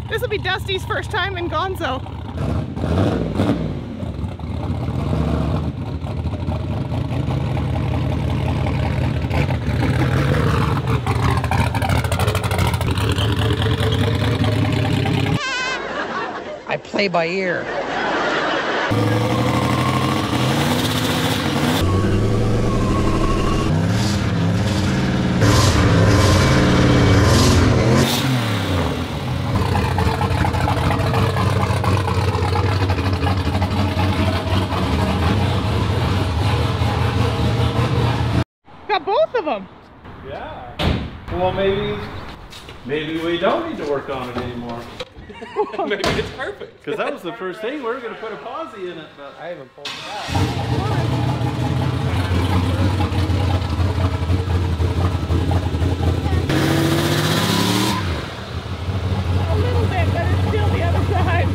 This will be Dusty's first time in Gonzo. I play by ear. Got both of them. Yeah. Well, maybe we don't need to work on it anymore. Maybe it's perfect. Because that was the first thing. We were going to put a posi in it, but I haven't pulled it out. A little bit, but it's still the other side.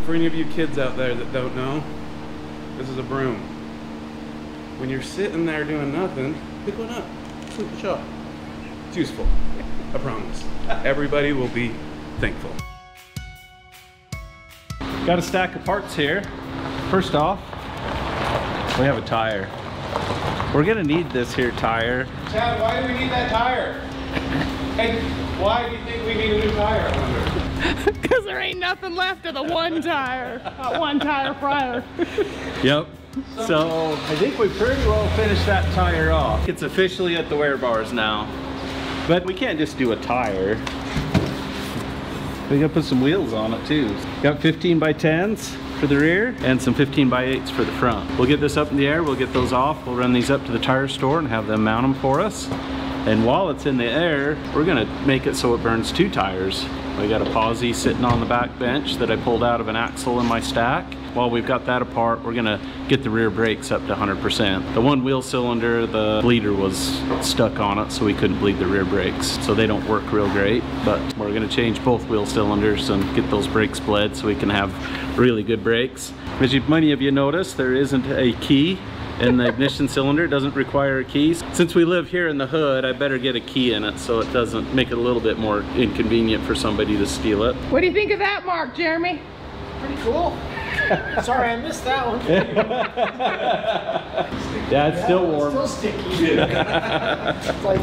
For any of you kids out there that don't know, this is a broom. When you're sitting there doing nothing, pick one up, sweep the shop. It's useful, I promise. Everybody will be thankful. Got a stack of parts here. First off, we have a tire. We're gonna need this here tire. Chad, why do we need that tire? And why do you think we need a new tire, I wonder? Because there ain't nothing left of the one tire. One tire prior. Yep. So I think we pretty well finished that tire off. It's officially at the wear bars now. But we can't just do a tire. We gotta put some wheels on it too. Got 15 by 10s for the rear and some 15 by 8s for the front. We'll get this up in the air, we'll get those off, we'll run these up to the tire store and have them mount them for us. And while it's in the air, we're gonna make it so it burns 2 tires. We got a posi sitting on the back bench that I pulled out of an axle in my stack. While we've got that apart, we're gonna get the rear brakes up to 100%. The one wheel cylinder, the bleeder was stuck on it, so we couldn't bleed the rear brakes. So they don't work real great, but we're gonna change both wheel cylinders and get those brakes bled so we can have really good brakes. As many of you noticed, there isn't a key in the ignition cylinder. It doesn't require a key. Since we live here in the hood, I better get a key in it so it doesn't make it a little bit more inconvenient for somebody to steal it. What do you think of that, Mark, Jeremy? Pretty cool. Sorry, I missed that one. Yeah, it's still warm. It's still sticky. It's like,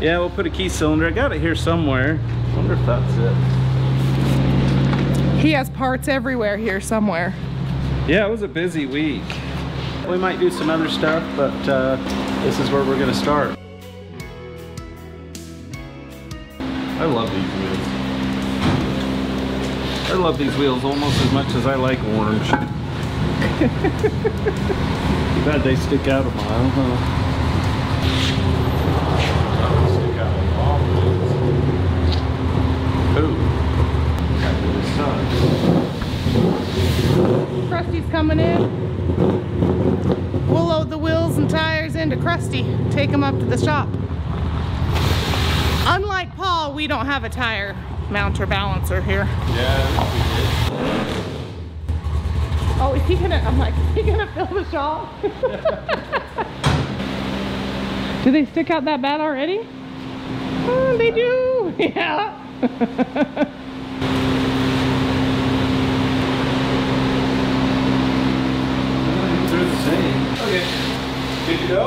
yeah, we'll put a key cylinder. I got it here somewhere. I wonder if that's it. He has parts everywhere here somewhere. Yeah, it was a busy week. We might do some other stuff, but this is where we're gonna start. I love these wheels. I love these wheels almost as much as I like orange. Too bad they stick out a mile, huh? Stick out a lot. Ooh. Krusty's coming in. We'll load the wheels and tires into Krusty, take them up to the shop. Unlike Paul, we don't have a tire mounter balancer here. Yeah. Oh, is he gonna, I'm like, is he gonna fill the shop? Do they stick out that bad already? Oh, they do, yeah. They're the same. Okay, good to go?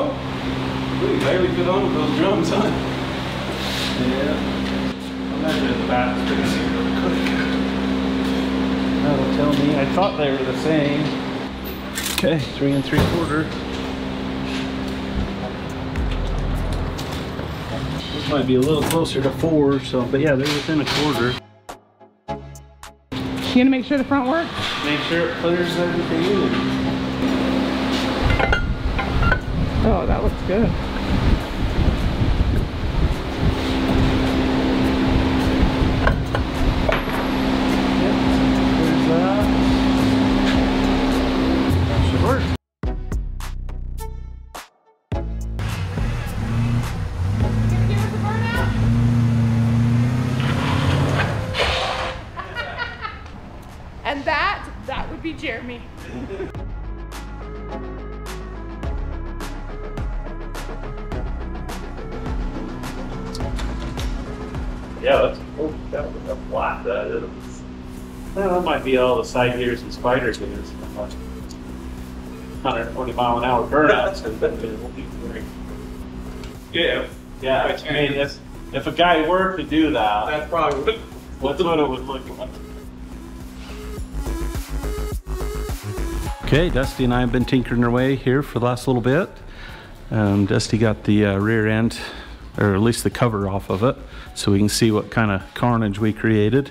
We barely fit on with those drums, huh? Yeah. I'll measure the back really quick. That'll tell me. I thought they were the same. Okay, 3 3/4. Might be a little closer to 4, so, but yeah, they're within a quarter. You gonna make sure the front works? Make sure it clears everything in. Oh, that looks good. Yep, there's that. That should work. And that would be Jeremy. Yeah, that's cool. That flat that is. Well, that might be all the side gears and spider gears. 120 mile an hour burnouts. Yeah. Yeah, I mean, if a guy were to do that, That's probably that's what it would look like. Okay, Dusty and I have been tinkering our way here for the last little bit. Dusty got the rear end, or at least the cover off of it, so we can see what kind of carnage we created.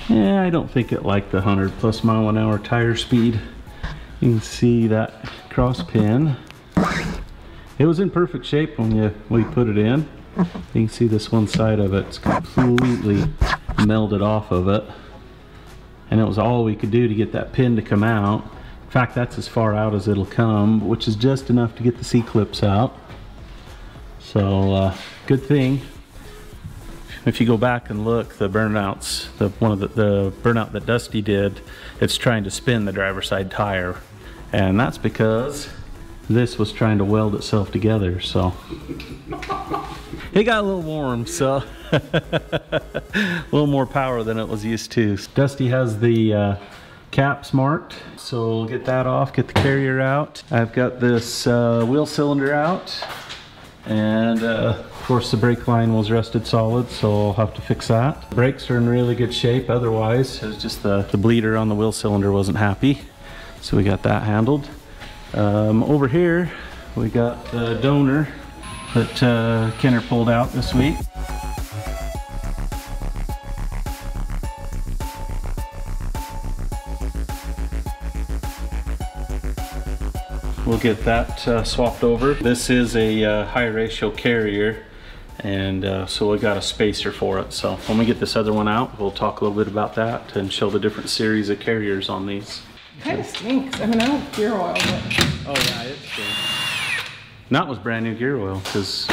Yeah, I don't think it liked the 100+ mile an hour tire speed. You can see that cross pin. It was in perfect shape when we put it in. You can see this one side of it's completely melded off of it. And it was all we could do to get that pin to come out. In fact, that's as far out as it'll come, which is just enough to get the C-clips out. So, good thing. If you go back and look, the burnouts, the burnout that Dusty did, it's trying to spin the driver's side tire. And that's because this was trying to weld itself together, so. It got a little warm, so. A little more power than it was used to. Dusty has the caps marked, so we'll get that off, get the carrier out. I've got this wheel cylinder out, and of course the brake line was rusted solid, so I'll have to fix that. Brakes are in really good shape otherwise. It was just the bleeder on the wheel cylinder wasn't happy, so we got that handled. Over here we got the donor that Kenner pulled out this week. We'll get that swapped over. This is a high ratio carrier, and so we got a spacer for it. So when we get this other one out, we'll talk a little bit about that and show the different series of carriers on these. Kind of stinks. I mean, I don't gear oil, but. Oh yeah, it stinks. That was brand new gear oil because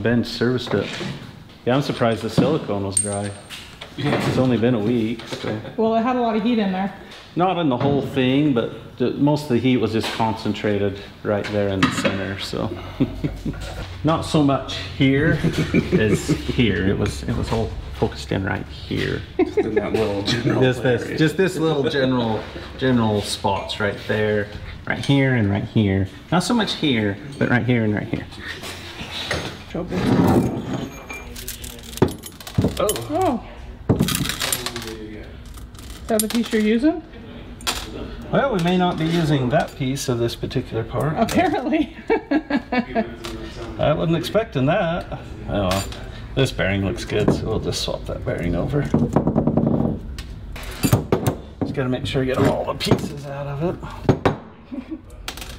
Ben serviced it. Yeah, I'm surprised the silicone was dry. It's only been a week. So. Well, it had a lot of heat in there. Not in the whole thing, but most of the heat was just concentrated right there in the center, so. Not so much here as here. It was all focused in right here. Just in that little general area. Just this little general spots right there, right here and right here. Not so much here, but right here and right here. Oh. Is that the piece you're using? Well, we may not be using that piece of this particular part. Apparently. I wasn't expecting that. Oh, this bearing looks good, so we'll just swap that bearing over. Just gotta make sure you get all the pieces out of it.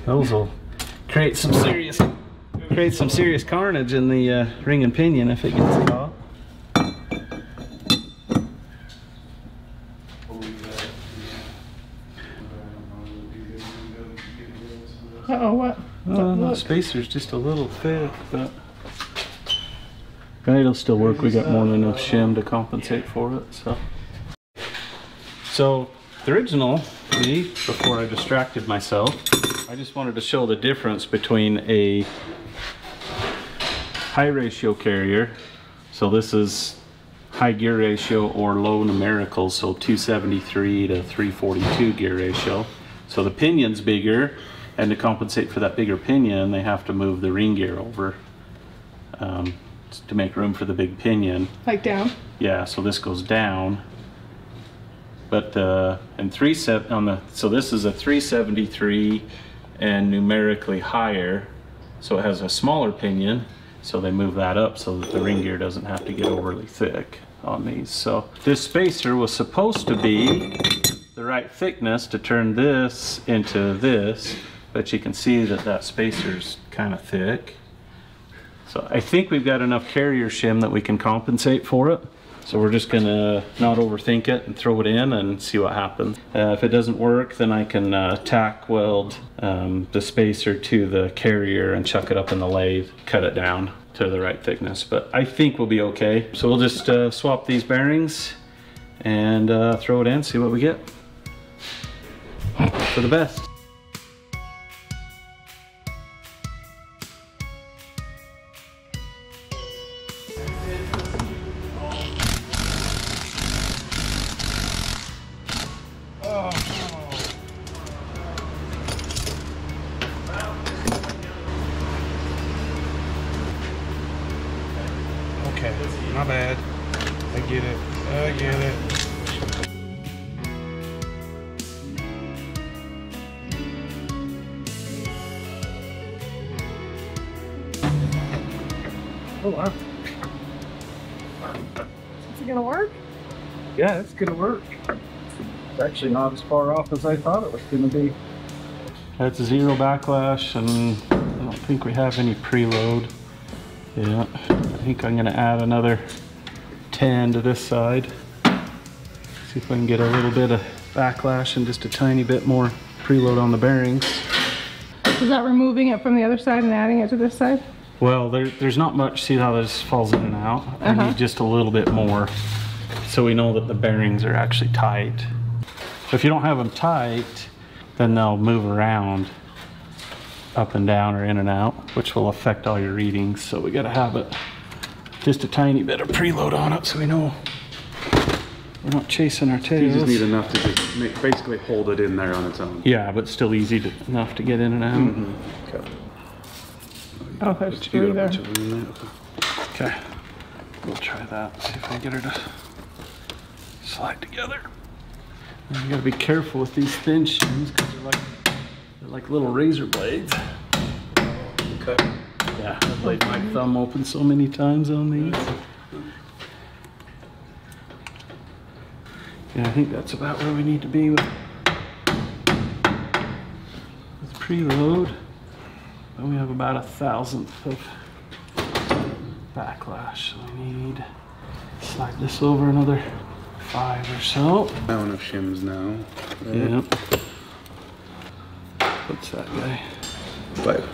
Those will create some serious carnage in the ring and pinion if it gets caught. Uh-oh, what? Oh, the spacer's just a little thick, but it'll still work. We got more than enough shim to compensate for it, so. So the original, before I distracted myself, I just wanted to show the difference between a high ratio carrier. So this is high gear ratio or low numerical, so 273 to 342 gear ratio. So the pinion's bigger, and to compensate for that bigger pinion, they have to move the ring gear over to make room for the big pinion. Like down? Yeah, so this goes down. But so this is a 373 and numerically higher, so it has a smaller pinion. So they move that up so that the ring gear doesn't have to get overly thick on these. So this spacer was supposed to be the right thickness to turn this into this, but you can see that that spacer's kind of thick. So I think we've got enough carrier shim that we can compensate for it. So we're just gonna not overthink it and throw it in and see what happens. If it doesn't work, then I can tack weld the spacer to the carrier and chuck it up in the lathe, cut it down to the right thickness. But I think we'll be okay. So we'll just swap these bearings and throw it in, see what we get. For the best. Okay, my bad. I get it. I get it. Oh wow. Is it gonna work? Yeah, it's gonna work. It's actually not as far off as I thought it was gonna be. That's a 0 backlash, and I don't think we have any preload. Yeah, I think I'm gonna add another 10 to this side. See if I can get a little bit of backlash and just a tiny bit more preload on the bearings. Is that removing it from the other side and adding it to this side? Well, there's not much. See how this falls in and out? I need just a little bit more so we know that the bearings are actually tight. If you don't have them tight, then they'll move around up and down or in and out, which will affect all your readings. So we gotta have it just a tiny bit of preload on it so we know we're not chasing our tails. You just need enough to just basically hold it in there on its own. Yeah, but still easy enough to get in and out. Okay. Oh, there's 3 there. Okay, we'll try that. See if I can get her to slide together. And you gotta be careful with these thin shims because they're like little razor blades. Okay. Yeah, I've laid my thumb open so many times on these. Yeah, I think that's about where we need to be with preload. And we have about 1/1000th of backlash. So we need to slide this over another 5 or so. I have enough shims now. Right? Yep. What's that guy? 5.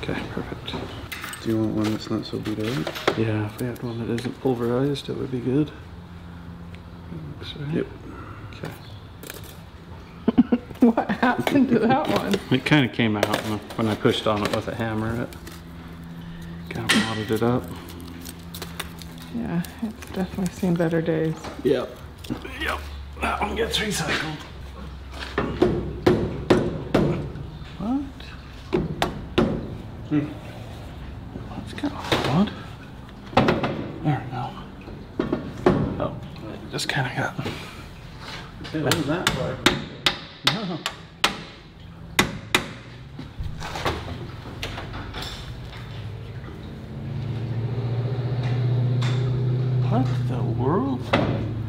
Okay, perfect. Do you want one that's not so beat up? Yeah, if we had one that isn't pulverized, it would be good. Looks right. Yep. Okay. What happened to that one? It kind of came out when I pushed on it with a hammer. It kind of knotted it up. Yeah, it's definitely seen better days. Yep. Yep. That one gets recycled. What? That's kind of odd. There we go. Oh, it just kind of got. Yeah, what was that for? No. What the world?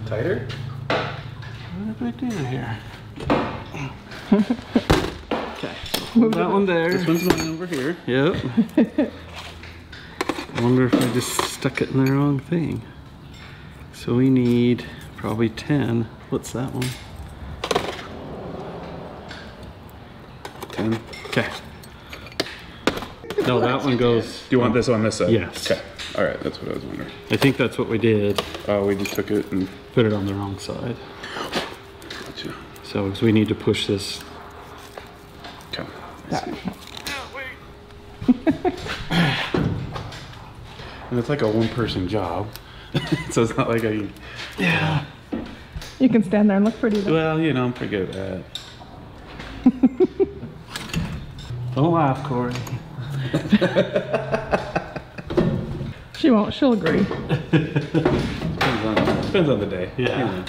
Tighter? What did we do here? Okay, so hold that one there. This one's mine over here. Yep. I wonder if I just stuck it in the wrong thing. So we need probably 10. What's that one? 10. Okay. No, that one goes. Do you want this on this side? Yes. Okay. All right, that's what I was wondering. I think that's what we did. Oh, we just took it and Put it on the wrong side. gotcha. So 'cause we need to push this. Okay. And it's like a one-person job, so it's not like I. Yeah. You can stand there and look pretty though. Well, you know, I'm pretty good at that. Don't laugh, Corey. She won't, she'll agree. Depends on the day. Yeah. You know.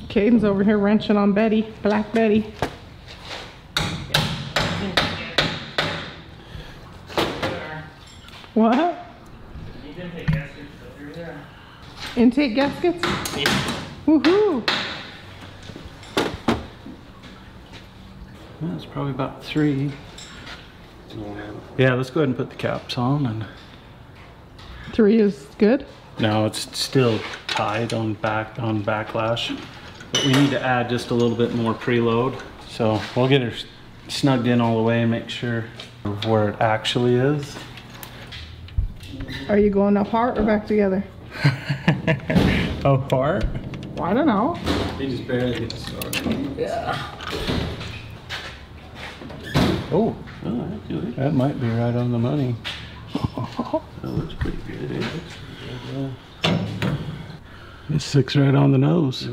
Caden's over here wrenching on Betty, Black Betty. What? Intake gaskets? Yeah. Woohoo! That's probably about 3. Yeah, let's go ahead and put the caps on. And 3 is good. no, it's still tied on backlash, but we need to add just a little bit more preload. So we'll get her snugged in all the way and make sure of where it actually is. Are you going apart or back together? Apart? Well, I don't know. They just barely get started. Yeah. Oh, that might be right on the money. That looks pretty good. It sticks right on the nose.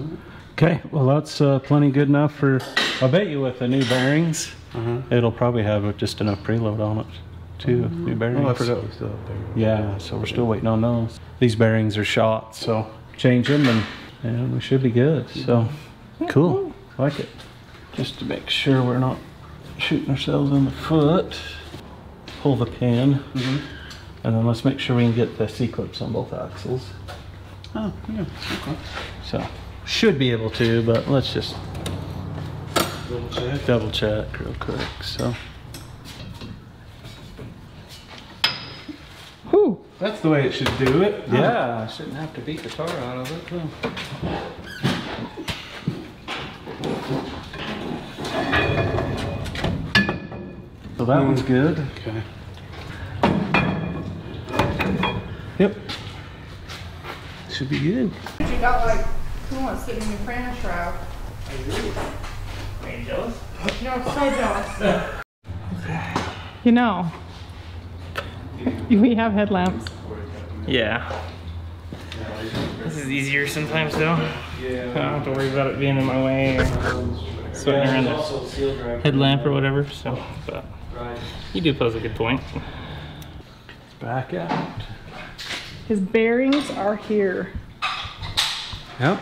Okay, well that's plenty good enough for, I bet you with the new bearings, it'll probably have just enough preload on it too, new bearings. Oh, I forgot we still up there. Yeah, so we're still waiting on those. These bearings are shot, so change them and we should be good. So, cool, like it. Just to make sure we're not shooting ourselves in the foot. Pull the pin, and then let's make sure we can get the C-clips on both axles. Oh, yeah. Okay. So, should be able to, but let's just double check real quick. So, Whew. That's the way it should do it. yeah, I shouldn't have to beat the tar out of it. So. So that one's good. Okay. Yep. Should be good. You got like, who wants to sit in your crayon shroud? Are you jealous? No, so jealous. You know, we have headlamps. Yeah. This is easier sometimes though. I don't have to worry about it being in my way or sweating around the headlamp or whatever, so, but you do pose a good point. Back out. His bearings are here. Yep.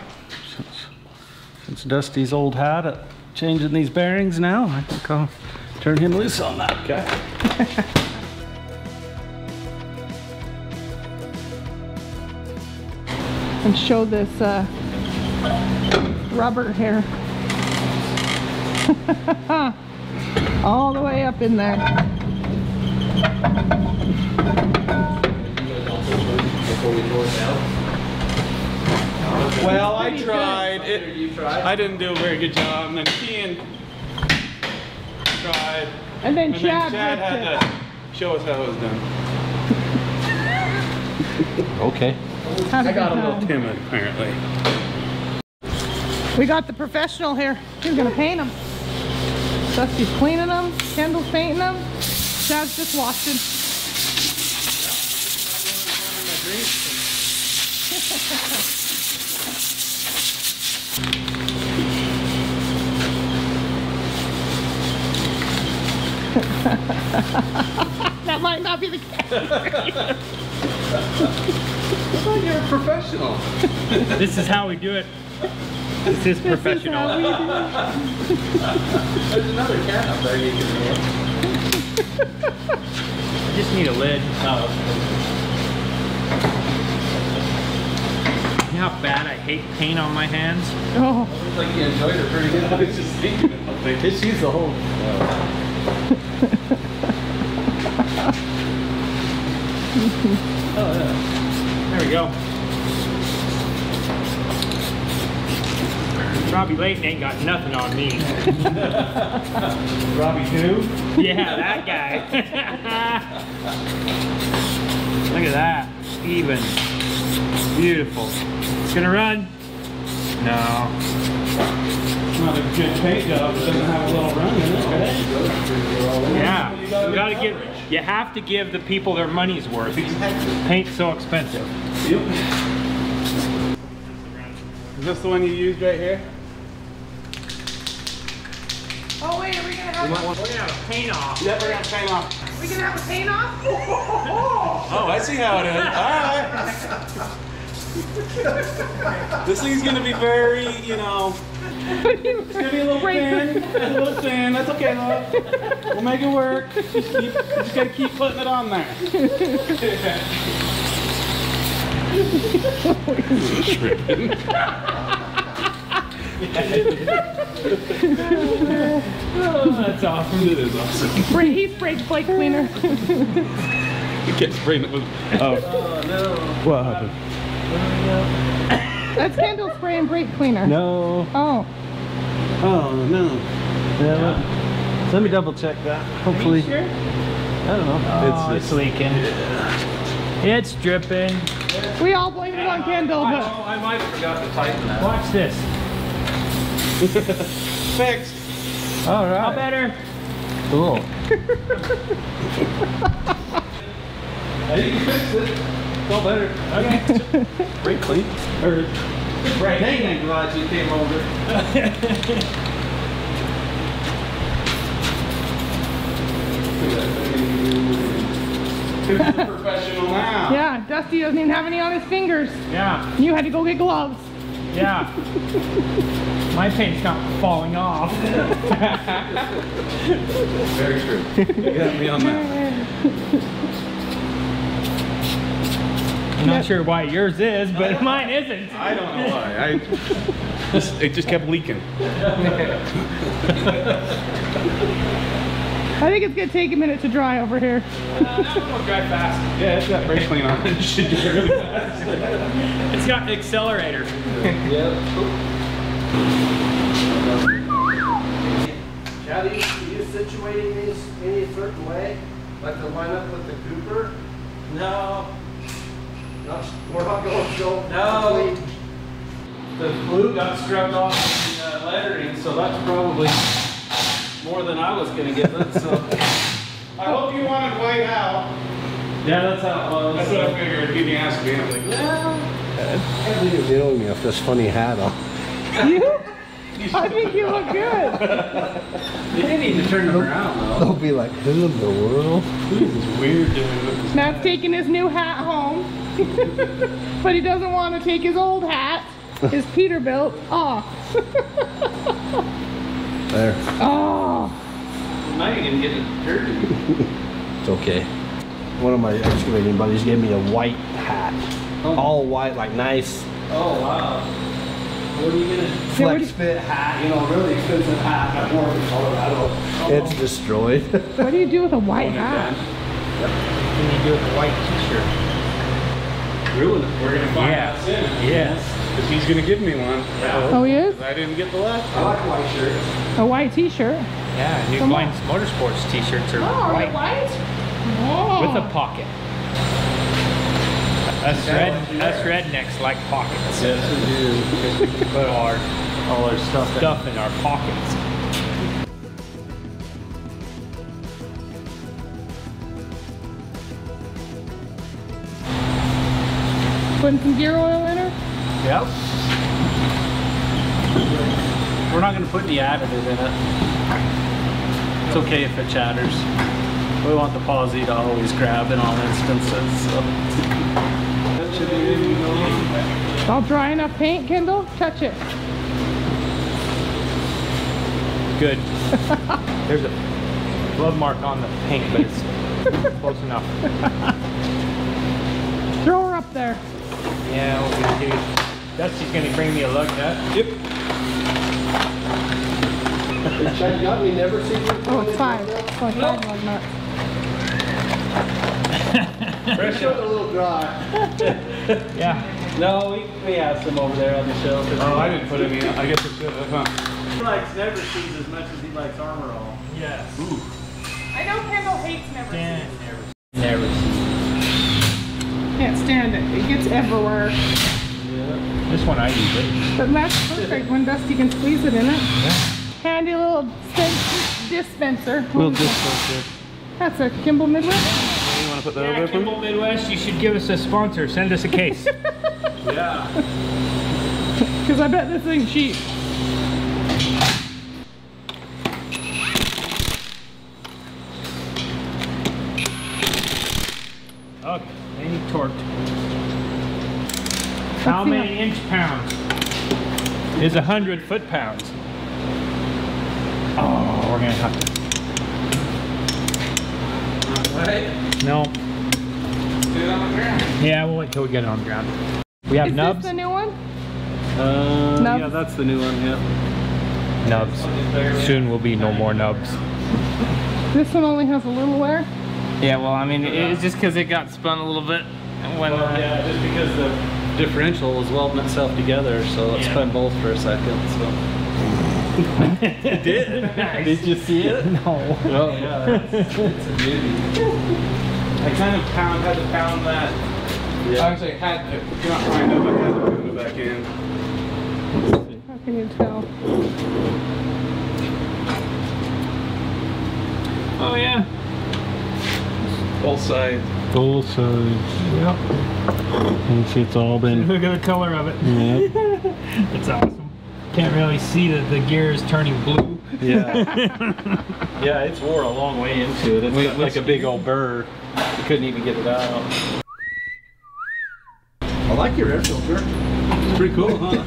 Since Dusty's old hat at changing these bearings now, I think I'll turn him loose on that guy. And show this rubber here. All the way up in there. Well, I tried. I didn't do a very good job, and then Kean tried. And then And Chad, then Chad had to show us how it was done. Okay. I got a little timid, apparently. We got the professional here. He's gonna paint them. Dusty's cleaning them. Kendall's painting them. Chad's just watching. That might not be the case. I thought you were a professional. This is how we do it. This is professional. This is how we do it. There's another cat up there you can I just need a lid. You know how bad I hate paint on my hands? Oh, Looks like you enjoyed it pretty good. I was just thinking about it. Just use the whole. Oh yeah. There we go. Robbie Layton ain't got nothing on me. Robbie too? Yeah, that guy. Look at that. Even. Beautiful. It's gonna run. No. Not a good paint job. It doesn't have a little run in it, right? Yeah. You have to give the people their money's worth. Paint's so expensive. Is this the one you used right here? oh wait, are we gonna have We're gonna have a paint off. Yep, we're gonna paint off. we gonna have a paint off? Oh, I see how it is. Alright. This thing's gonna be very, you know, it's gonna be a little thin. A little thin. That's okay though. We'll make it work. Just gotta keep putting it on there. Oh, that's awesome. It is awesome. He sprayed brake cleaner. You can't spray it with. Oh no. What happened? That's Kendall spraying brake cleaner. No. Oh. Oh no. Yeah. So let me double check that. Hopefully. Sure? I don't know. Oh, it's leaking. It's dripping. We all blame it on Kendall, but I might have forgot to tighten that. Watch this. Fixed. All right. How better? Cool. I think you fixed it. It's all better. Okay. Brake clean. Or Right. dang, I'm glad you came over. Who's the professional now? yeah, Dusty doesn't even have any on his fingers. Yeah. You had to go get gloves. Yeah. My paint's not falling off. Very true. You got me on that. I'm not sure why yours is, but mine isn't. I don't know why. It just kept leaking. I think it's gonna take a minute to dry over here. That one will dry fast. Yeah, it's got brake clean on it. It should get really fast. It's got an accelerator. Chad, are you situating these any certain way? Like to line up with the Cooper? No. We're not going to go. No. The glue got struck off the lettering, so that's probably more than I was going to give it. So I hope you wanted white out. yeah, that's how it was. That's what I figured. He didn't ask me. I was like, well. I can't believe you're dealing with me with this funny hat on. You? I think you look good. You didn't need to turn them around though. They'll be like, who in the world? This is weird doing this. Matt's taking his new hat home, but he doesn't want to take his old hat, his Peterbilt, off. There. Oh, Now you're going to get it dirty. It's okay. One of my excavating buddies gave me a white hat. Oh. All white, like nice Oh wow. What are you going to flex fit hat, you know, really expensive hat. I wore it in Colorado. It's destroyed. what do you do with a white hat? What can you do with a white t-shirt? Ruin it. We're going to find Yeah. out soon. Yes. Because he's going to give me one. Oh, he is? I didn't get the last I like white shirts. A white t-shirt. Yeah, New Come on. Blinds Motorsports t-shirts are Oh, white white? Oh. with a pocket. Us rednecks like pockets. Yes, we do. Because we can put all our stuff in our pockets. Putting some gear oil in her? Yep. We're not going to put any additive in it. It's okay if it chatters. We want the posi to always grab in all instances. So. That should be ready to go. It's all dry enough paint, Kendall? Touch it. Good. There's a blood mark on the paint, but it's close enough. Throw her up there. Yeah, what we're gonna do. Dusty's gonna bring me a lug nut. Yep. Chad, you got me never seen you. Oh, it's 5. It's like 5 lug nuts. Fresh out a little dry. Yeah. No, we have some over there on the shelf. Oh, I didn't put any. I guess I should have, huh? He likes never sees as much as he likes armor all. Yes. I know Kendall hates never Yeah, never see. Can't stand it. It gets everywhere. Yeah. This one I use it. But that's perfect when Dusty can squeeze it in it. Handy little dispenser. Little dispenser. That's a Kimball Midwest. You want to put that Yeah, over there? Kimball Midwest, you should give us a sponsor. Send us a case. Yeah. Because I bet this thing's cheap. Okay, any torqued. How see many inch pounds is 100 foot-pounds? Oh, we're gonna have to. Right? No. Sit on the ground. Yeah, we'll wait till we get it on the ground. We have Is nubs. this the new one? Yeah, that's the new one, yeah. Nubs. Soon will be no more nubs. This one only has a little wear. Yeah, well, I mean, it's just because it got spun a little bit when. Yeah, just because the differential was welding itself together, so let's spin both for a second. So. It did. Nice. Did you see it? No. Oh yeah, it's a beauty. I kind of had to pound that. Yeah. I actually had to, not find it, but I had to put it back in. How can you tell? Oh yeah. Both sides. Both sides. Yep. And see, it's all been. Look at the color of it. Yep. It's awesome. Can't really see that the gear is turning blue. Yeah. Yeah, it's wore a long way into it. It's got like a big old burr. You couldn't even get it out. I like your air filter. It's pretty cool, huh?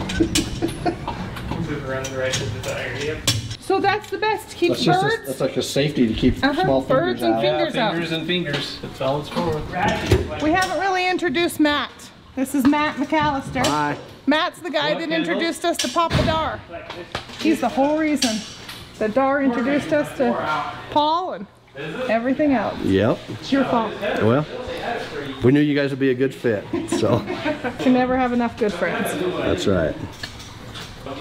Run the rest of the tire. Yep. So that's the best. Keeps That's birds. that's like a safety to keep small birds fingers and out. fingers out. Fingers and fingers. That's all it's for. We haven't really introduced Matt. This is Matt McAllister. Hi. Matt's the guy that introduced us to Papa Dar. He's the whole reason that Dar introduced us to Paul and everything else. Yep. It's your fault. Well, we knew you guys would be a good fit, so You never have enough good friends. that's right.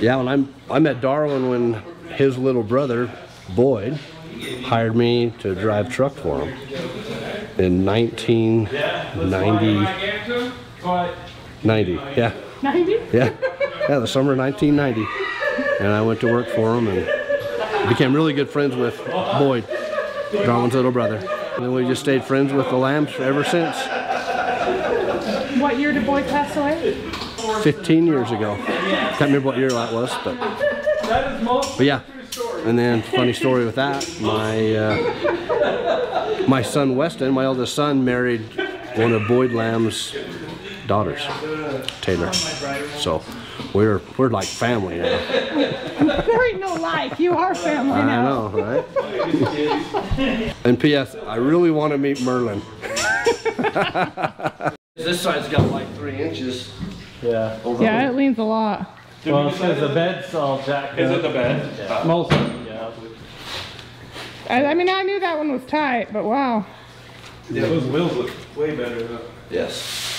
Yeah, when I met Darwin when his little brother Boyd hired me to drive truck for him in 1990. 90, yeah. 90? Yeah, the summer of 1990. And I went to work for him and became really good friends with Boyd, Darwin's little brother. And then we just stayed friends with the Lambs ever since. What year did Boyd pass away? 15 years ago. Can't remember what year that was, but yeah. And then funny story with that, my son Weston, my eldest son, married one of Boyd Lamb's daughters, Taylor. So we're like family now. There ain't no life. You are family I now. know, right? And P.S. I really want to meet Merlin. This side's got like 3 inches. Yeah. Yeah, it leans a lot. Well, because the bed's all jacked up. Is it the bed? Yeah. Most of it, yeah. I mean, I knew that one was tight, but wow. Yeah, those wheels look way better though. Yes.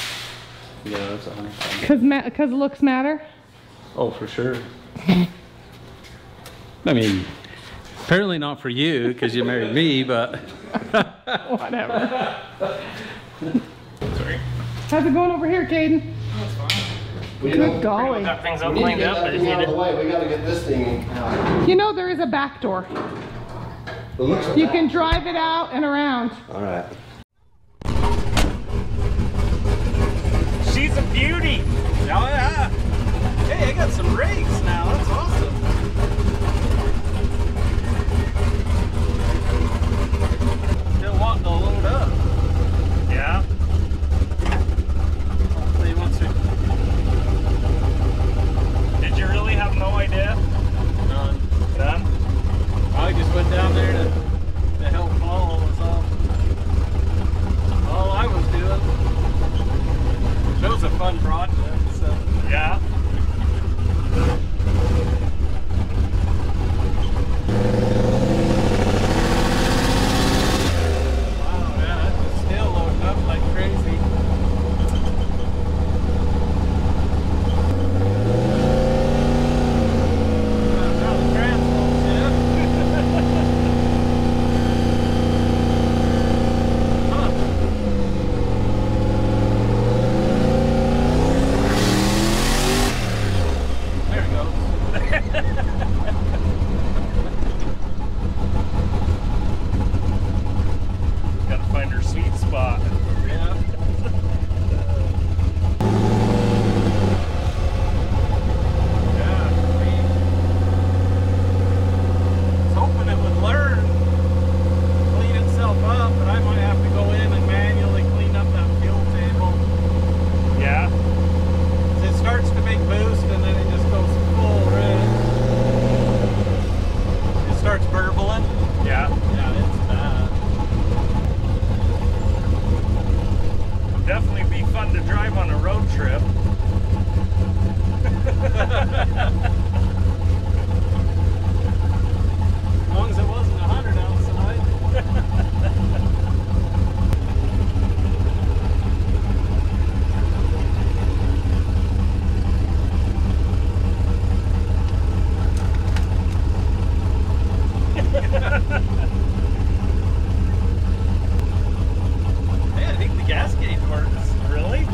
Yeah, that's 100%. Because looks matter? Oh, for sure. I mean, apparently not for you, because you married me, but... Whatever. Sorry. How's it going over here, Caden? Good golly. Got things all We need to cleaned get up. I that just thing need out of to. the way. We got to get this thing out. You know there is a back door. It looks like You that. can drive it out and around. All right. She's a beauty. Oh, yeah. Hey, I got some brakes now. That's awesome. Still wanting to load up. Yeah. Hopefully once we... Did you really have no idea? None. None? I just went down there to help Paul. Was all I was doing. It was a fun project, so. Yeah. Wow, yeah, that was still loading up like crazy. Gotta find her sweet spot. Hoping it would learn, clean itself up, but I might have to go in and manually clean up that fuel table. Yeah. It starts to make boost and then it just goes full red. It starts burbling. Yeah. Yeah, it's bad. fun to drive on a road trip. As long as it wasn't 100 outside. Hey, I think the gas gauge works. Really?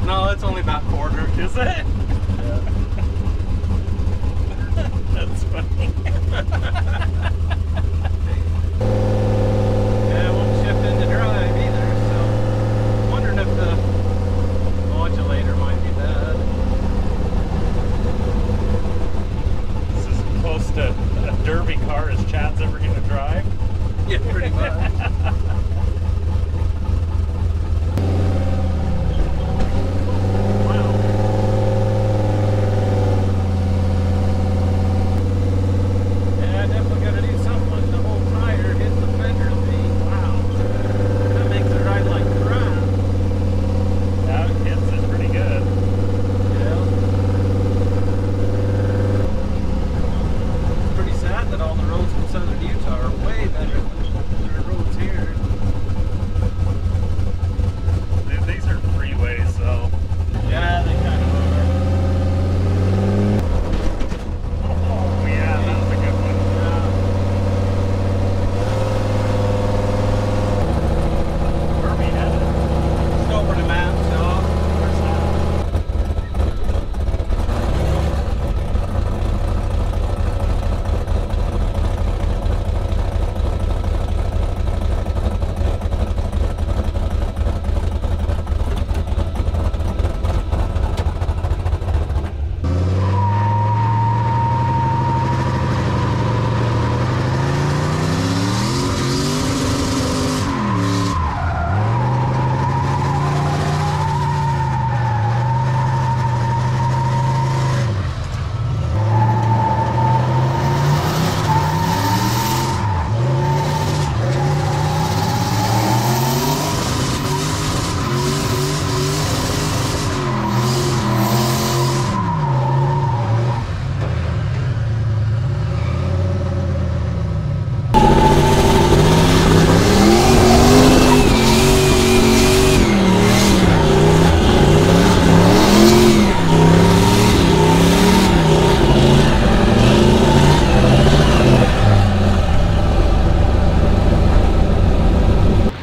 No, it's only about quarter. Is it? Yeah. That's funny. Yeah, it won't shift into drive either, so I'm wondering if the modulator might be bad. This is close to a derby car as Chad's ever going to drive. Yeah, pretty much.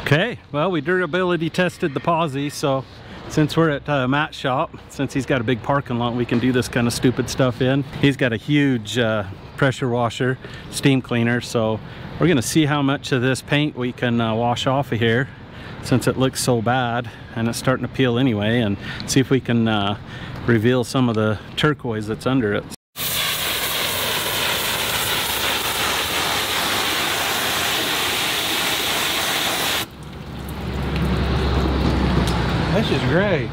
Okay, well, we durability tested the Posi, so since we're at Matt's shop, since he's got a big parking lot, we can do this kind of stupid stuff in. He's got a huge pressure washer, steam cleaner, so we're gonna see how much of this paint we can wash off of here, since it looks so bad and it's starting to peel anyway, and see if we can reveal some of the turquoise that's under it. This is great.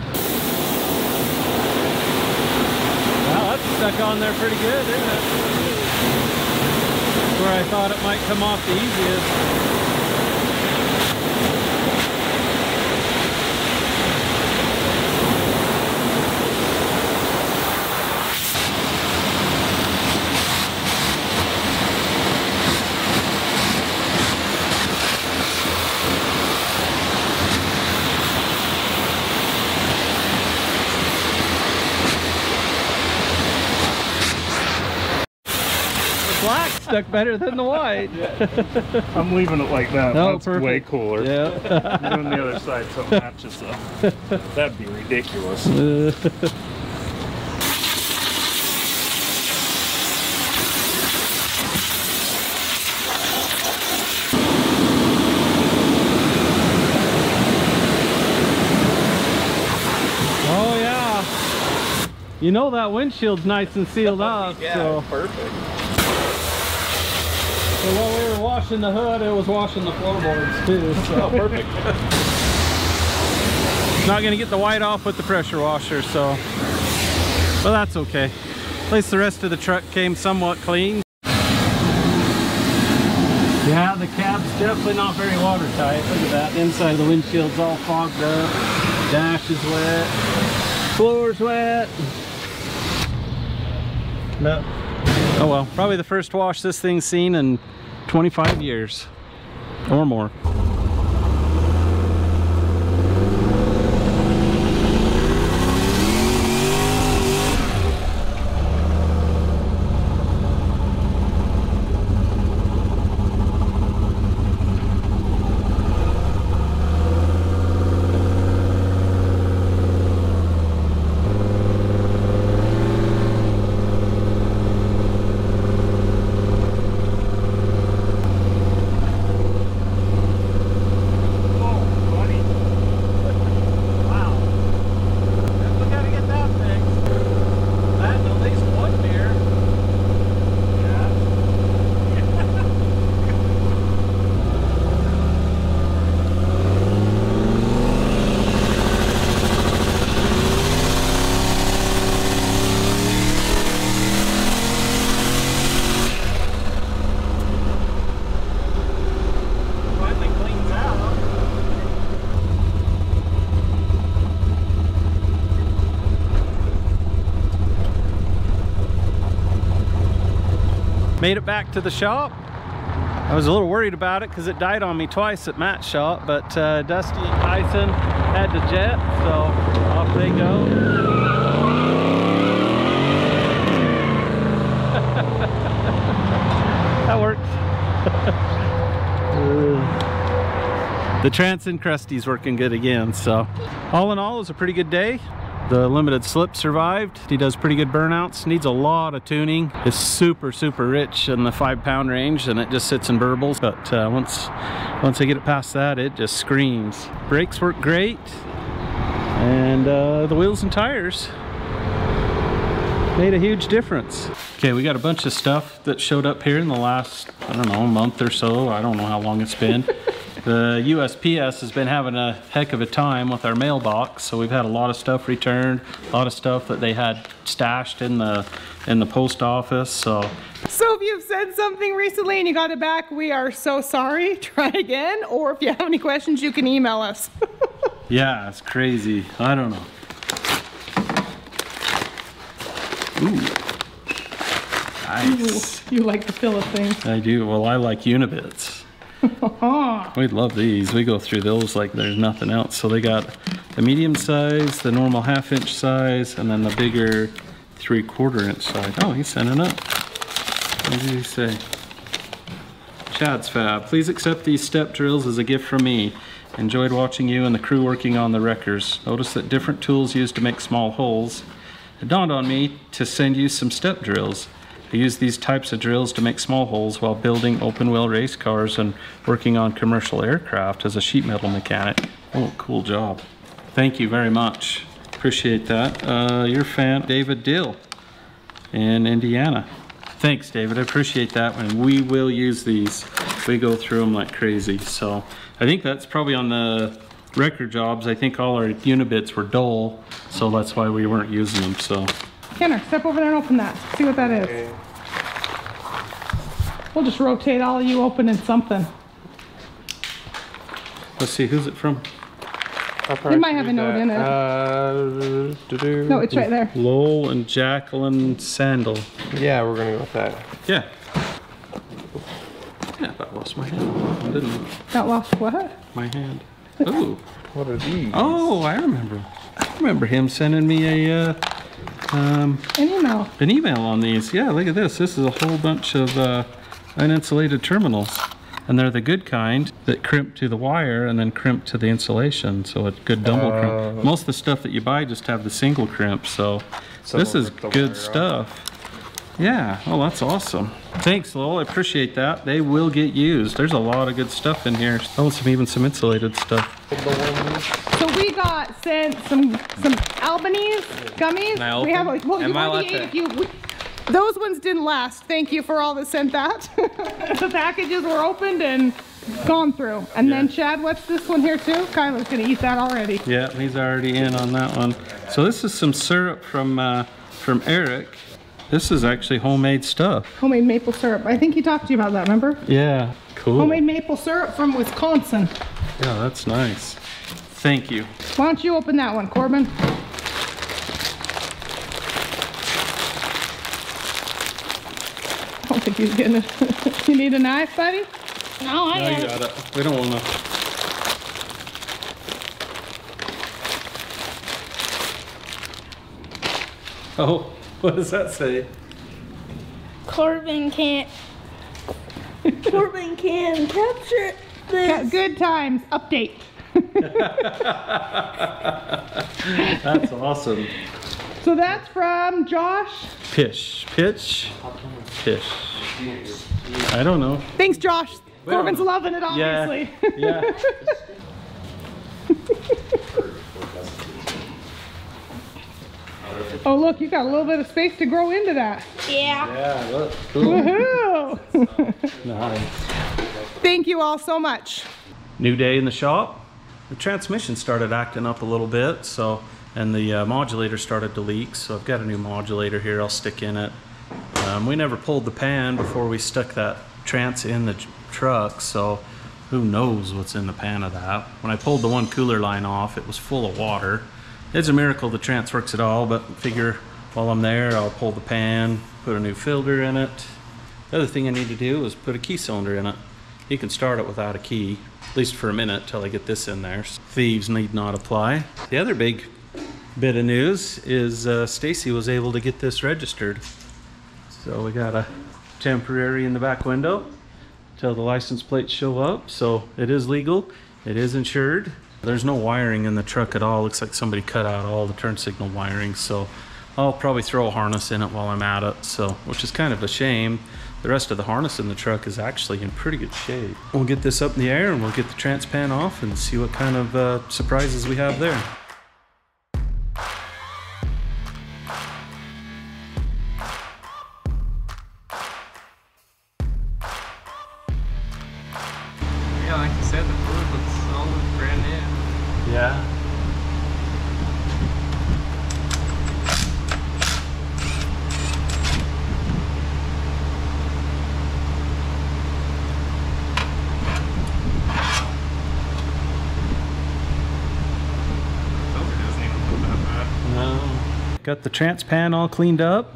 Well, that's stuck on there pretty good, isn't it? That's where I thought it might come off the easiest. Black stuck better than the white. I'm leaving it like that. No, That's perfect. way cooler. Yeah. I'm doing the other side so it matches up. That'd be ridiculous. Oh yeah. You know that windshield's nice and sealed up. Yeah, So perfect. So while we were washing the hood, it was washing the floorboards too. So perfect. Not gonna get the white off with the pressure washer, so well, that's okay. At least the rest of the truck came somewhat clean. Yeah, the cab's definitely not very watertight. Look at that. The inside of the windshield's all fogged up. Dash is wet. Floor's wet. No. Oh well, probably the first wash this thing's seen in 25 years or more. Made it back to the shop. I was a little worried about it because it died on me twice at Matt's shop, but Dusty and Tyson had the jet, so off they go. That works. The Transcend Krusty's working good again, so all in all, it was a pretty good day. The limited slip survived. He does pretty good burnouts. Needs a lot of tuning. It's super rich in the 5-pound range, and it just sits in burbles. But once I get it past that, it just screams. Brakes work great, and the wheels and tires made a huge difference. Okay, we got a bunch of stuff that showed up here in the last, I don't know, month or so. I don't know how long it's been. The USPS has been having a heck of a time with our mailbox, so we've had a lot of stuff returned, a lot of stuff that they had stashed in the post office. So if you've said something recently and you got it back, we are so sorry. Try again, or if you have any questions, you can email us. Yeah, it's crazy. I don't know. Ooh. Nice. Ooh, you like the feel of things. I do. Well, I like Unibits. We love these. We go through those like there's nothing else. So they got the medium size, the normal 1/2 inch size, and then the bigger 3/4 inch size. Oh, he's sending up. What did he say? Chad's Fab. Please accept these step drills as a gift from me. Enjoyed watching you and the crew working on the wreckers. Noticed that different tools used to make small holes. It dawned on me to send you some step drills. I use these types of drills to make small holes while building open wheel race cars and working on commercial aircraft as a sheet metal mechanic. Oh, cool job. Thank you very much. Appreciate that. Your fan, David Dill in Indiana. Thanks, David. I appreciate that, and we will use these. We go through them like crazy. So I think that's probably on the wrecker jobs. I think all our Unibits were dull, so that's why we weren't using them. So Kenner, step over there and open that. See what that is. Okay. We'll just rotate all of you opening something. let's see, who's it from? It might have a note in it. No, it's right there. Lowell and Jacqueline Sandel. Yeah, we're gonna go with that. Yeah. Yeah, that lost my hand, didn't it? That lost what? My hand. Oh. What are these? Oh, I remember. I remember him sending me a An email. an email on these. Yeah, look at this. This is a whole bunch of uninsulated terminals. And they're the good kind that crimp to the wire and then crimp to the insulation. So a good double crimp. Most of the stuff that you buy just have the single crimp. So this is good stuff. Yeah, oh, that's awesome. Thanks, Lowell, I appreciate that. They will get used. There's a lot of good stuff in here. Oh, even some insulated stuff. So we got sent some Albanese gummies. Can I open? We have like, well, Am you I already allowed ate to- if you. Those ones didn't last. Thank you for all that sent that. The packages were opened and gone through. And then Chad, what's this one here too? Kyler's gonna eat that already. Yeah, he's already in on that one. So this is some syrup from Eric. This is actually homemade stuff. Homemade maple syrup. I think he talked to you about that, remember? Yeah, cool. Homemade maple syrup from Wisconsin. Yeah, that's nice. Thank you. Why don't you open that one, Corbin? I don't think he's getting it. You need a knife, buddy? No, I No, you got it. We don't want to. Oh, what does that say? Corbin can't capture this. Good times. Update. That's awesome. So that's from Josh. Pitch. I don't know. Thanks, Josh. Corbin's know. loving it, obviously. Yeah. Oh, look, you got a little bit of space to grow into that. Yeah. Yeah, look, cool. Woohoo! Nice. Thank you all so much. New day in the shop. The transmission started acting up a little bit, so, and the modulator started to leak, so I've got a new modulator here I'll stick in it. We never pulled the pan before we stuck that trans in the truck, so who knows what's in the pan of that. When I pulled the one cooler line off, it was full of water. It's a miracle the trans works at all, but figure while I'm there, I'll pull the pan, put a new filter in it. The other thing I need to do is put a key cylinder in it. You can start it without a key, at least for a minute till I get this in there. Thieves need not apply. The other big bit of news is Stacy was able to get this registered. So we got a temporary in the back window till the license plates show up. So it is legal, it is insured. There's no wiring in the truck at all. Looks like somebody cut out all the turn signal wiring. So I'll probably throw a harness in it while I'm at it. So, which is kind of a shame. The rest of the harness in the truck is actually in pretty good shape. We'll get this up in the air and we'll get the trans pan off and see what kind of surprises we have there. Yeah, like you said, the fluid looks all brand new. Yeah. Got the trans pan all cleaned up.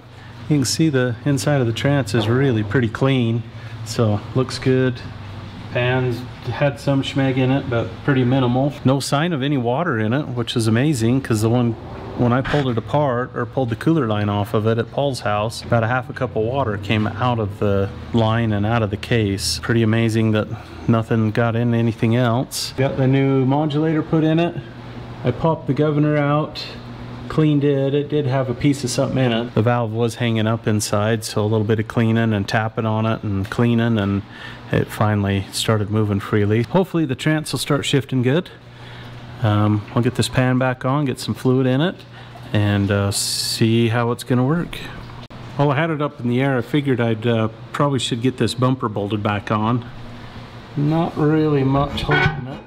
You can see the inside of the trans is really pretty clean, so looks good. Pan's had some schmeg in it, but pretty minimal. No sign of any water in it, which is amazing, because the one when I pulled it apart or pulled the cooler line off of it at Paul's house, about a half a cup of water came out of the line and out of the case. Pretty amazing that nothing got in anything else. Got the new modulator put in it. I popped the governor out, cleaned it. It did have a piece of something in it. The valve was hanging up inside, so a little bit of cleaning and tapping on it and cleaning, and it finally started moving freely. Hopefully the trans will start shifting good. I'll get this pan back on, get some fluid in it, and see how it's gonna work. While I had it up in the air, I figured I'd probably should get this bumper bolted back on. Not really much holding it.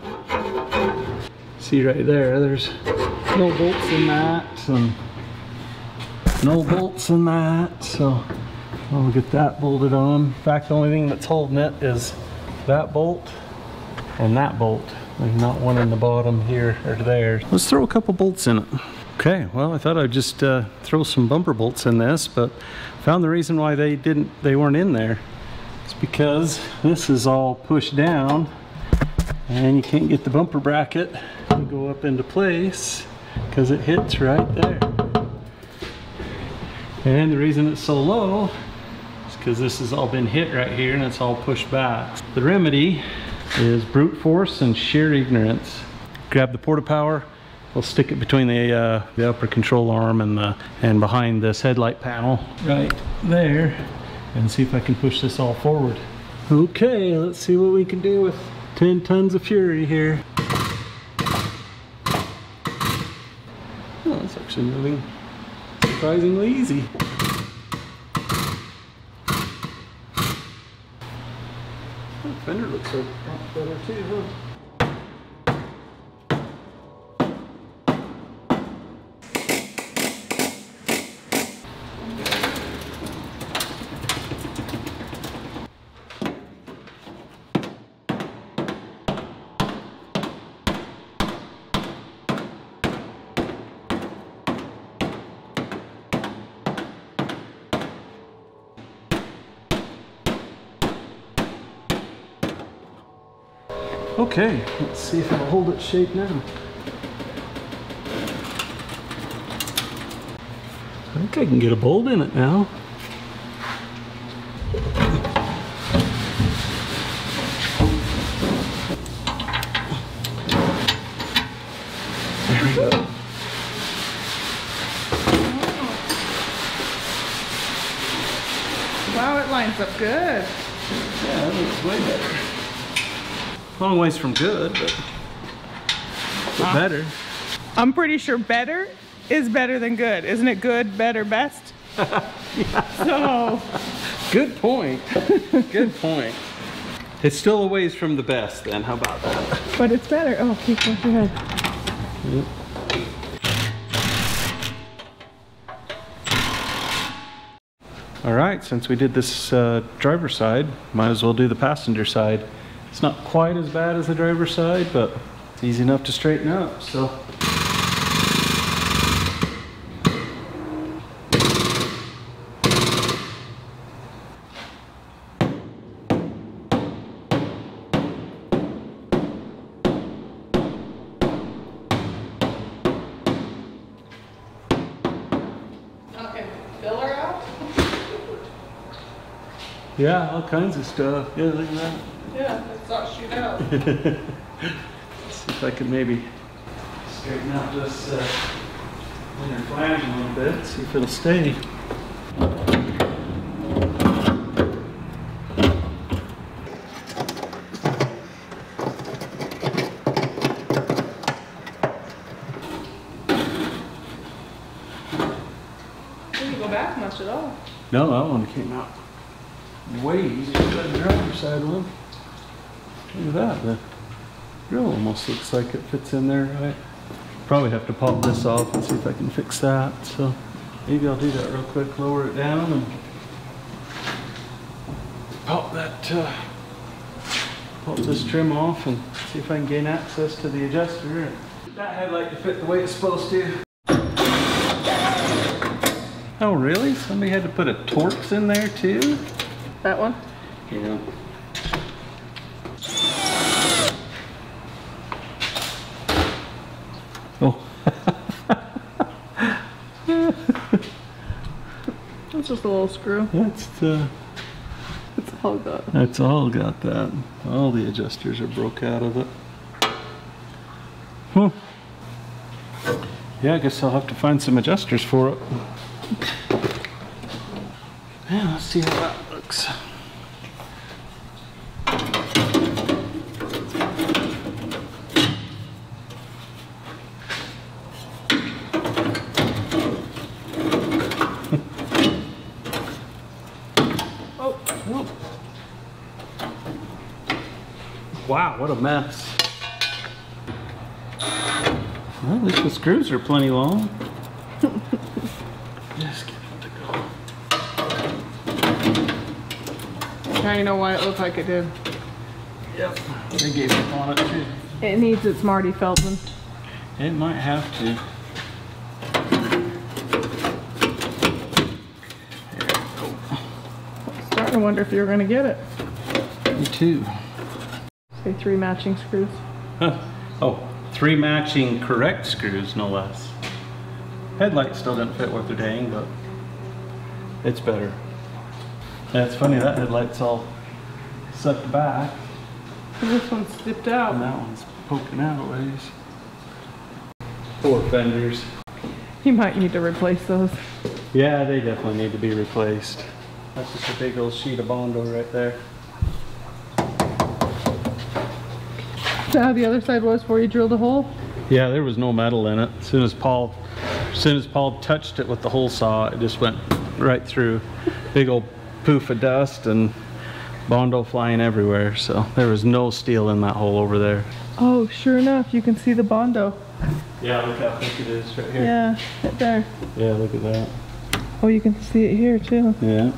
See right there, there's no bolts in that, and no bolts in that, so I'll get that bolted on. In fact, the only thing that's holding it is that bolt and that bolt. There's not one in the bottom here or there. Let's throw a couple bolts in it. Okay, well, I thought I'd just throw some bumper bolts in this, but found the reason why they weren't in there. It's because this is all pushed down and you can't get the bumper bracket to go up into place because it hits right there. And the reason it's so low is because this has all been hit right here and it's all pushed back. The remedy is brute force and sheer ignorance. Grab the porta power, we'll stick it between the upper control arm and behind this headlight panel right there, and see if I can push this all forward. Okay, let's see what we can do with 10 tons of fury here. Oh, it's actually moving surprisingly easy. Fender looks so much better too, huh? Okay, let's see if it'll hold its shape now. I think I can get a bolt in it now. There we go. Wow, it lines up good. Yeah, that looks way better. Long ways from good, but better. I'm pretty sure better is better than good. Isn't it good, better, best? Yeah. So. Good point. Good point. It's still a ways from the best then. How about that? But it's better. Oh, keep going ahead. Yep. All right, since we did this driver's side, might as well do the passenger side. It's not quite as bad as the driver's side, but it's easy enough to straighten up, so. Okay, filler out? Yeah, all kinds of stuff. Yeah, look at that. Yeah, let's not shoot out. Let's see if I can maybe straighten out this inner flange a little bit, see if it'll stay. Didn't go back much at all. No, that one came out way easier than the driver's side one. Look at that, the grill almost looks like it fits in there right. Probably have to pop this off and see if I can fix that. So maybe I'll do that real quick, lower it down and pop this trim off and see if I can gain access to the adjuster. That headlight to fit the way it's supposed to. Oh really? Somebody had to put a Torx in there too? That one? Yeah. Oh. It's just a little screw. It's all got. It's all got that. All the adjusters are broke out of it. Yeah, I guess I'll have to find some adjusters for it. Yeah, let's see how that looks. Wow, what a mess. Well, at least the screws are plenty long. Just get it to go. Now you know why it looked like it did. Yep, they gave up on it too. It needs its Marty Feldman. It might have to. There we go. Starting to wonder if you're going to get it. Me too. Say 3 matching screws. Huh. Oh, 3 matching correct screws, no less. Headlight still didn't fit worth a dang, but it's better. Yeah, it's funny, that headlight's all sucked back. This one's dipped out. And that one's poking out ways. Poor fenders. You might need to replace those. Yeah, they definitely need to be replaced. That's just a big old sheet of Bondo right there. Is that how the other side was before you drilled a hole? Yeah, there was no metal in it. As soon as Paul touched it with the hole saw, it just went right through. Big old poof of dust and Bondo flying everywhere, so there was no steel in that hole over there. Oh, sure enough, you can see the Bondo. Yeah, look how thick it is right here. Yeah, right there. Yeah, look at that. Oh, you can see it here too. Yeah.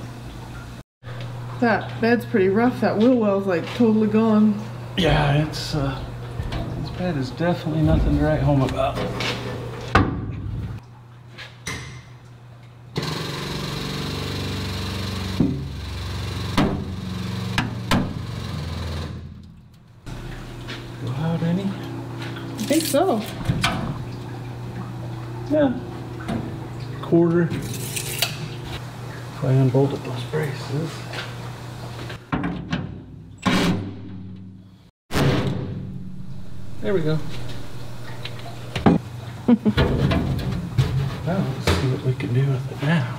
That bed's pretty rough. That wheel well's like totally gone. Yeah, it's this bed is definitely nothing to write home about. Go out any? I think so. Yeah. Quarter. If I unbolted those braces. There we go. Well, let's see what we can do with it now.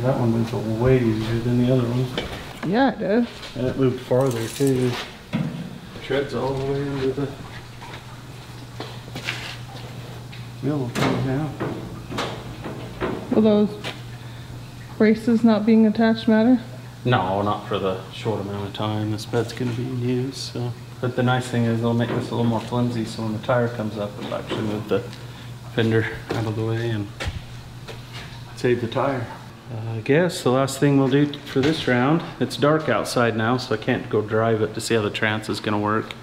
That one went way easier than the other one. Yeah, it did. And it moved farther too. Treads all the way under the middle thing now. Will those braces not being attached matter? No, not for the short amount of time this bed's going to be in use. So. But the nice thing is they'll make this a little more flimsy, so when the tire comes up, it'll actually move the fender out of the way and save the tire. I guess the last thing we'll do for this round, it's dark outside now, so I can't go drive it to see how the trance is going to work,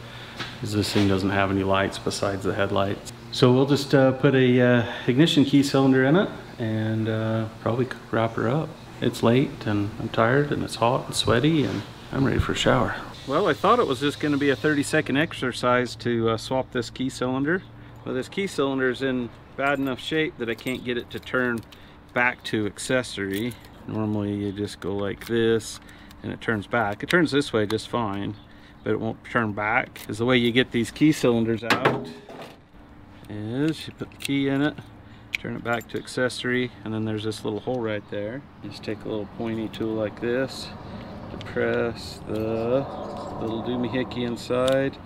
because this thing doesn't have any lights besides the headlights. So we'll just put a ignition key cylinder in it and probably wrap her up. It's late and I'm tired and it's hot and sweaty and I'm ready for a shower. Well, I thought it was just going to be a 30-second exercise to swap this key cylinder. Well, this key cylinder is in bad enough shape that I can't get it to turn back to accessory. Normally you just go like this and it turns back. It turns this way just fine, but it won't turn back. Because the way you get these key cylinders out is you put the key in it, turn it back to accessory, and then there's this little hole right there. Just take a little pointy tool like this, depress the little doohickey inside,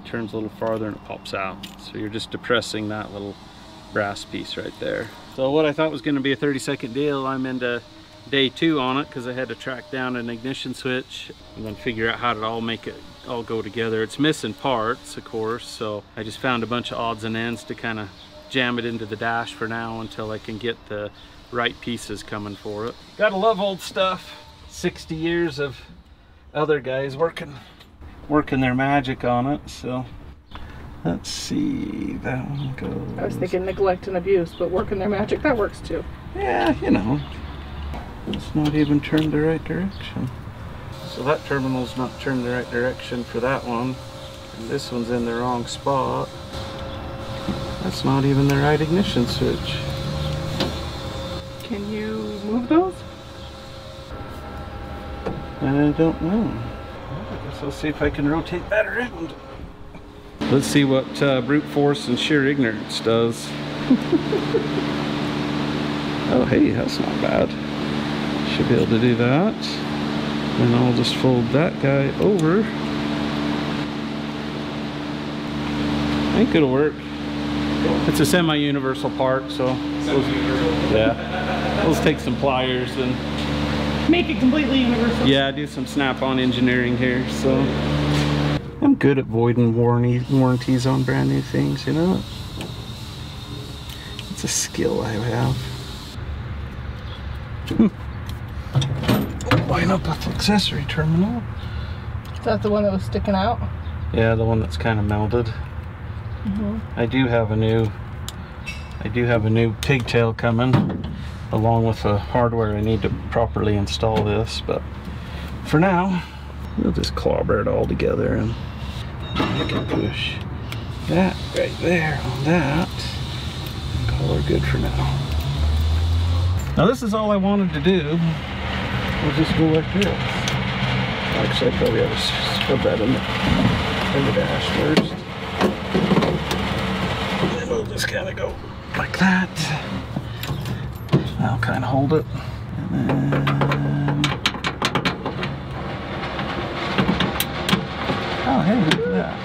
turns a little farther and it pops out. So you're just depressing that little brass piece right there. So what I thought was going to be a 30-second deal, I'm into day 2 on it because I had to track down an ignition switch and then figure out how to make it all go together. It's missing parts, of course, so I just found a bunch of odds and ends to kind of jam it into the dash for now until I can get the right pieces coming for it. Gotta love old stuff. 60 years of other guys working their magic on it, so let's see, that one goes. I was thinking neglect and abuse, but working their magic, that works too. Yeah, you know, it's not even turned the right direction. So that terminal's not turned the right direction for that one, and this one's in the wrong spot. That's not even the right ignition switch. Can you move those? I don't know. I guess I'll see if I can rotate that around. Let's see what brute force and sheer ignorance does. Oh, hey, that's not bad. Should be able to do that. And I'll just fold that guy over. I think it'll work. It's a semi-universal part, so yeah. Let's take some pliers and Make it completely universal. yeah, do some snap-on engineering here. So I'm good at voiding warranties on brand new things, you know. It's a skill I have. Line up with the accessory terminal. Is that the one that was sticking out? Yeah, the one that's kind of melted. Mm-hmm. I do have a new pigtail coming, along with the hardware I need to properly install this. But for now, we'll just clobber it all together and I can push that right there on that and call her good for now. Now this is all I wanted to do. We'll just go like this. Actually, I probably ought to scrub that in the dash first. And then we'll just kind of go like that. I'll kind of hold it. And then... Oh, hey, look at that.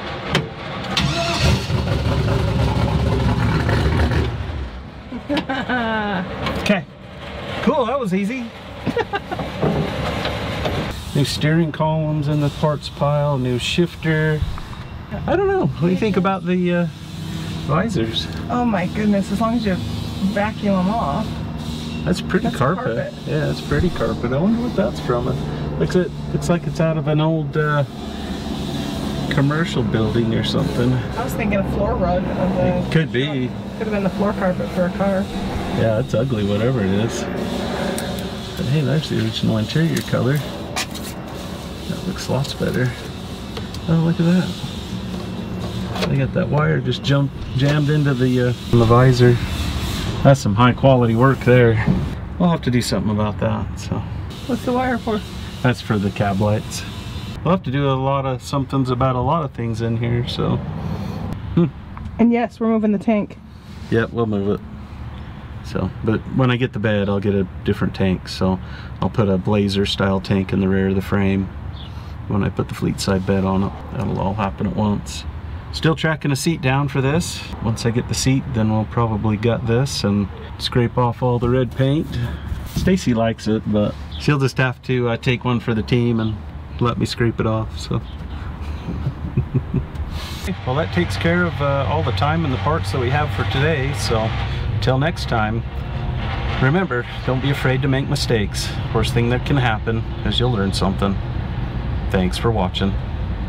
Okay, cool, that was easy. New steering columns in the parts pile, new shifter. I don't know, what do you think about the visors? Oh my goodness, as long as you vacuum them off. That's pretty carpet. Yeah, it's pretty carpet. I wonder what that's from. It looks like it's out of an old commercial building or something. I was thinking a floor rug. It could be. Could have been the floor carpet for a car. Yeah, it's ugly, whatever it is. But hey, there's the original interior color. That looks lots better. Oh, look at that. They got that wire just jammed into the visor. That's some high quality work there. We'll have to do something about that. So What's the wire for? that's for the cab lights. We'll have to do somethings about a lot of things in here. So. And yes, we're moving the tank. Yep, we'll move it. So, but when I get the bed, I'll get a different tank. So I'll put a Blazer style tank in the rear of the frame when I put the fleet side bed on it. That'll all happen at once. Still tracking a seat down for this. Once I get the seat, then we'll probably gut this and scrape off all the red paint. Stacy likes it, but she'll just have to take one for the team and let me scrape it off. So. Well, that takes care of all the time and the parts that we have for today. So until next time, remember, don't be afraid to make mistakes. Worst thing that can happen is you'll learn something. Thanks for watching.